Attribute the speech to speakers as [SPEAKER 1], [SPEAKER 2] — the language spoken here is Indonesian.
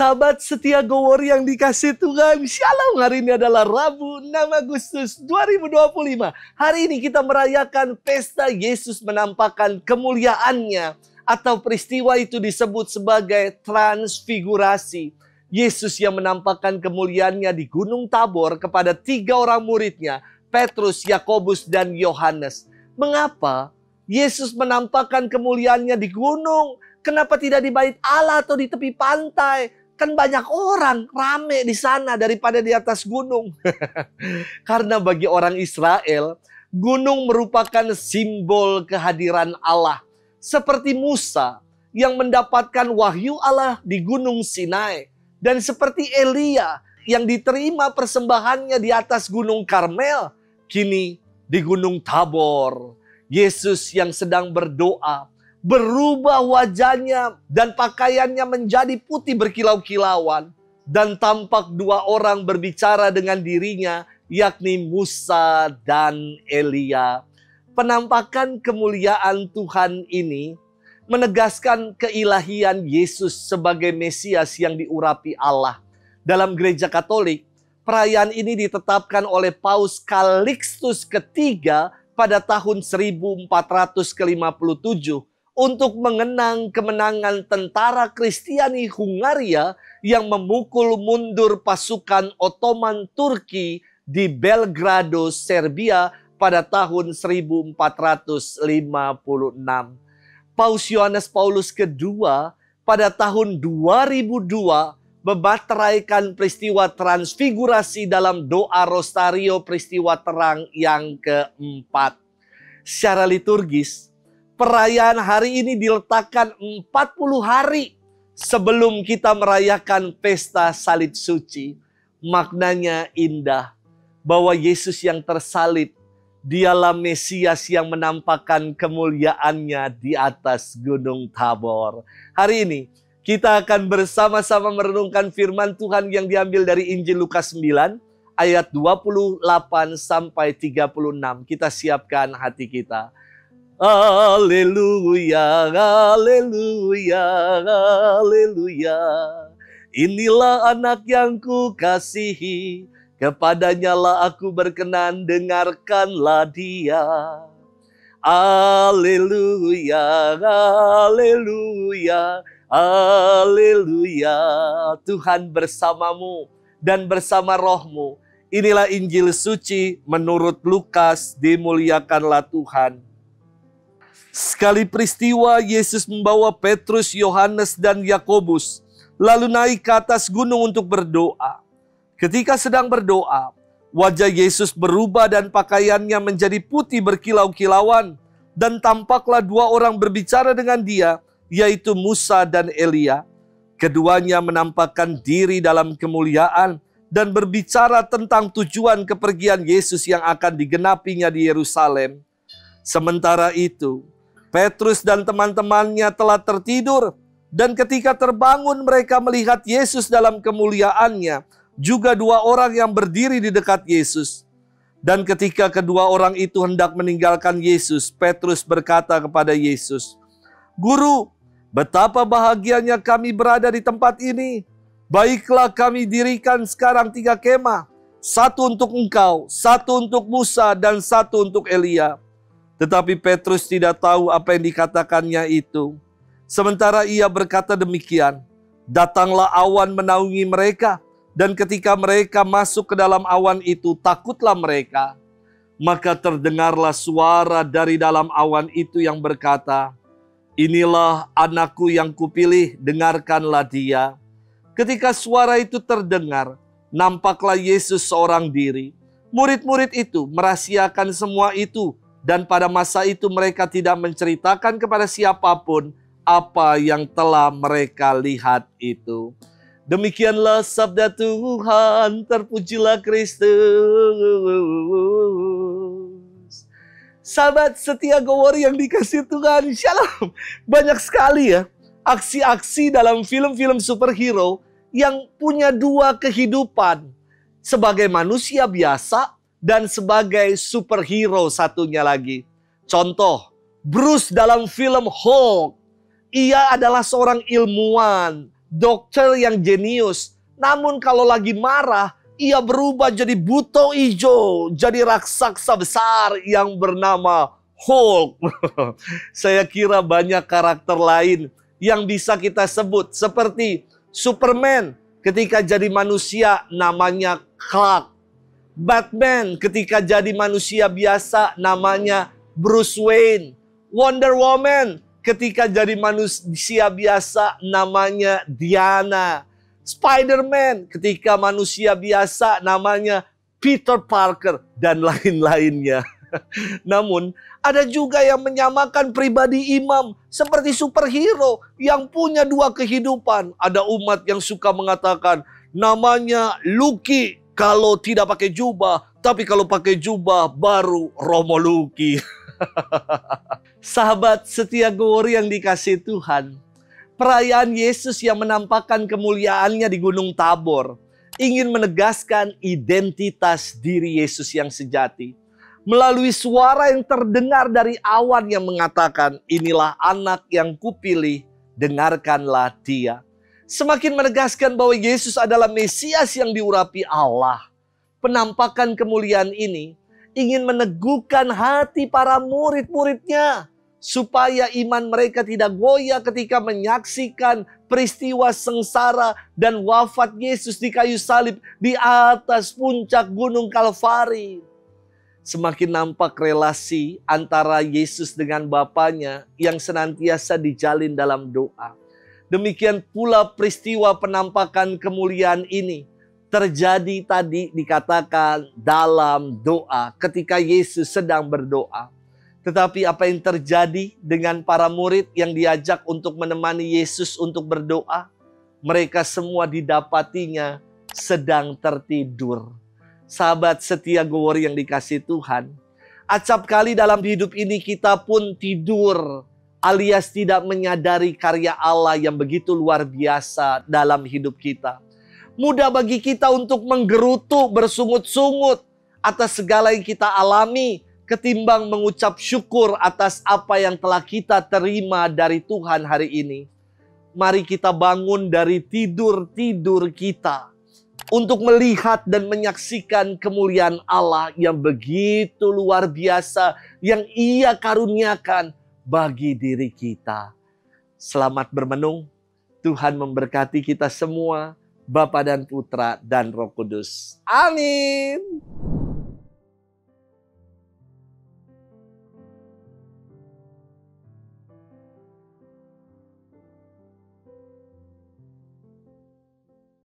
[SPEAKER 1] Sahabat setia Gowor yang dikasih Tuhan, Shalom. Hari ini adalah Rabu 6 Agustus 2025. Hari ini kita merayakan pesta Yesus menampakkan kemuliaannya, atau peristiwa itu disebut sebagai transfigurasi. Yesus yang menampakkan kemuliaannya di Gunung Tabor kepada 3 orang muridnya, Petrus, Yakobus, dan Yohanes. Mengapa Yesus menampakkan kemuliaannya di gunung? Kenapa tidak di bait Allah atau di tepi pantai? Kan banyak orang rame di sana daripada di atas gunung. Karena bagi orang Israel, gunung merupakan simbol kehadiran Allah. Seperti Musa yang mendapatkan wahyu Allah di Gunung Sinai. Dan seperti Elia yang diterima persembahannya di atas Gunung Karmel. Kini di Gunung Tabor, Yesus yang sedang berdoa, berubah wajahnya dan pakaiannya menjadi putih berkilau-kilauan. Dan tampak 2 orang berbicara dengan dirinya, yakni Musa dan Elia. Penampakan kemuliaan Tuhan ini menegaskan keilahian Yesus sebagai Mesias yang diurapi Allah. Dalam gereja Katolik, perayaan ini ditetapkan oleh Paus Calixtus III pada tahun 1457 untuk mengenang kemenangan tentara Kristiani Hungaria yang memukul mundur pasukan Ottoman Turki di Belgrado, Serbia pada tahun 1456. Paus Yohanes Paulus II pada tahun 2002 memateraikan peristiwa transfigurasi dalam doa Rosario peristiwa terang yang keempat. Secara liturgis, perayaan hari ini diletakkan 40 hari sebelum kita merayakan pesta salib suci. Maknanya indah bahwa Yesus yang tersalib, dialah Mesias yang menampakkan kemuliaannya di atas Gunung Tabor. Hari ini kita akan bersama-sama merenungkan firman Tuhan yang diambil dari Injil Lukas 9 ayat 28 sampai 36. Kita siapkan hati kita. Haleluya, haleluya, haleluya. Inilah anak yang kukasihi, kepadanya lah aku berkenan, dengarkanlah dia. Haleluya, haleluya, haleluya. Tuhan bersamamu dan bersama rohmu. Inilah Injil suci menurut Lukas, dimuliakanlah Tuhan. Sekali peristiwa, Yesus membawa Petrus, Yohanes, dan Yakobus, lalu naik ke atas gunung untuk berdoa. Ketika sedang berdoa, wajah Yesus berubah dan pakaiannya menjadi putih berkilau-kilauan, dan tampaklah 2 orang berbicara dengan dia, yaitu Musa dan Elia. Keduanya menampakkan diri dalam kemuliaan dan berbicara tentang tujuan kepergian Yesus yang akan digenapinya di Yerusalem. Sementara itu, Petrus dan teman-temannya telah tertidur, dan ketika terbangun mereka melihat Yesus dalam kemuliaannya, juga 2 orang yang berdiri di dekat Yesus. Dan ketika kedua orang itu hendak meninggalkan Yesus, Petrus berkata kepada Yesus, "Guru, betapa bahagianya kami berada di tempat ini. Baiklah kami dirikan sekarang 3 kemah, 1 untuk engkau, 1 untuk Musa, dan 1 untuk Elia." Tetapi Petrus tidak tahu apa yang dikatakannya itu. Sementara ia berkata demikian, datanglah awan menaungi mereka. Dan ketika mereka masuk ke dalam awan itu, takutlah mereka. Maka terdengarlah suara dari dalam awan itu yang berkata, "Inilah anakku yang kupilih, dengarkanlah dia." Ketika suara itu terdengar, nampaklah Yesus seorang diri. Murid-murid itu merahasiakan semua itu. Dan pada masa itu mereka tidak menceritakan kepada siapapun apa yang telah mereka lihat itu. Demikianlah sabda Tuhan, terpujilah Kristus. Sahabat setia Gowor yang dikasih Tuhan, Shalom. Banyak sekali ya aksi-aksi dalam film-film superhero yang punya 2 kehidupan. Sebagai manusia biasa dan sebagai superhero satunya lagi. Contoh, Bruce dalam film Hulk. Ia adalah seorang ilmuwan, dokter yang jenius. Namun kalau lagi marah, ia berubah jadi buto ijo, jadi raksasa besar yang bernama Hulk. Saya kira banyak karakter lain yang bisa kita sebut, seperti Superman ketika jadi manusia namanya Clark. Batman ketika jadi manusia biasa namanya Bruce Wayne. Wonder Woman ketika jadi manusia biasa namanya Diana. Spider-Man ketika manusia biasa namanya Peter Parker dan lain-lainnya. Namun ada juga yang menyamakan pribadi imam seperti superhero yang punya dua kehidupan. Ada umat yang suka mengatakan namanya Lucky kalau tidak pakai jubah, tapi kalau pakai jubah baru Romo Lucky. Sahabat setia Gowori yang dikasihi Tuhan, perayaan Yesus yang menampakkan kemuliaannya di Gunung Tabor ingin menegaskan identitas diri Yesus yang sejati. Melalui suara yang terdengar dari awan yang mengatakan, inilah anak yang kupilih, dengarkanlah dia. Semakin menegaskan bahwa Yesus adalah Mesias yang diurapi Allah. Penampakan kemuliaan ini ingin meneguhkan hati para murid-muridnya, supaya iman mereka tidak goyah ketika menyaksikan peristiwa sengsara dan wafat Yesus di kayu salib di atas puncak Gunung Kalvari. Semakin nampak relasi antara Yesus dengan Bapanya yang senantiasa dijalin dalam doa. Demikian pula peristiwa penampakan kemuliaan ini terjadi tadi dikatakan dalam doa ketika Yesus sedang berdoa. Tetapi apa yang terjadi dengan para murid yang diajak untuk menemani Yesus untuk berdoa? Mereka semua didapatinya sedang tertidur. Sahabat setia Gowori yang dikasihi Tuhan, acap kali dalam hidup ini kita pun tidur alias tidak menyadari karya Allah yang begitu luar biasa dalam hidup kita. Mudah bagi kita untuk menggerutu, bersungut-sungut atas segala yang kita alami, ketimbang mengucap syukur atas apa yang telah kita terima dari Tuhan hari ini. Mari kita bangun dari tidur-tidur kita untuk melihat dan menyaksikan kemuliaan Allah yang begitu luar biasa yang Ia karuniakan bagi diri kita. Selamat bermenung. Tuhan memberkati kita semua, Bapa dan Putra dan Roh Kudus. Amin.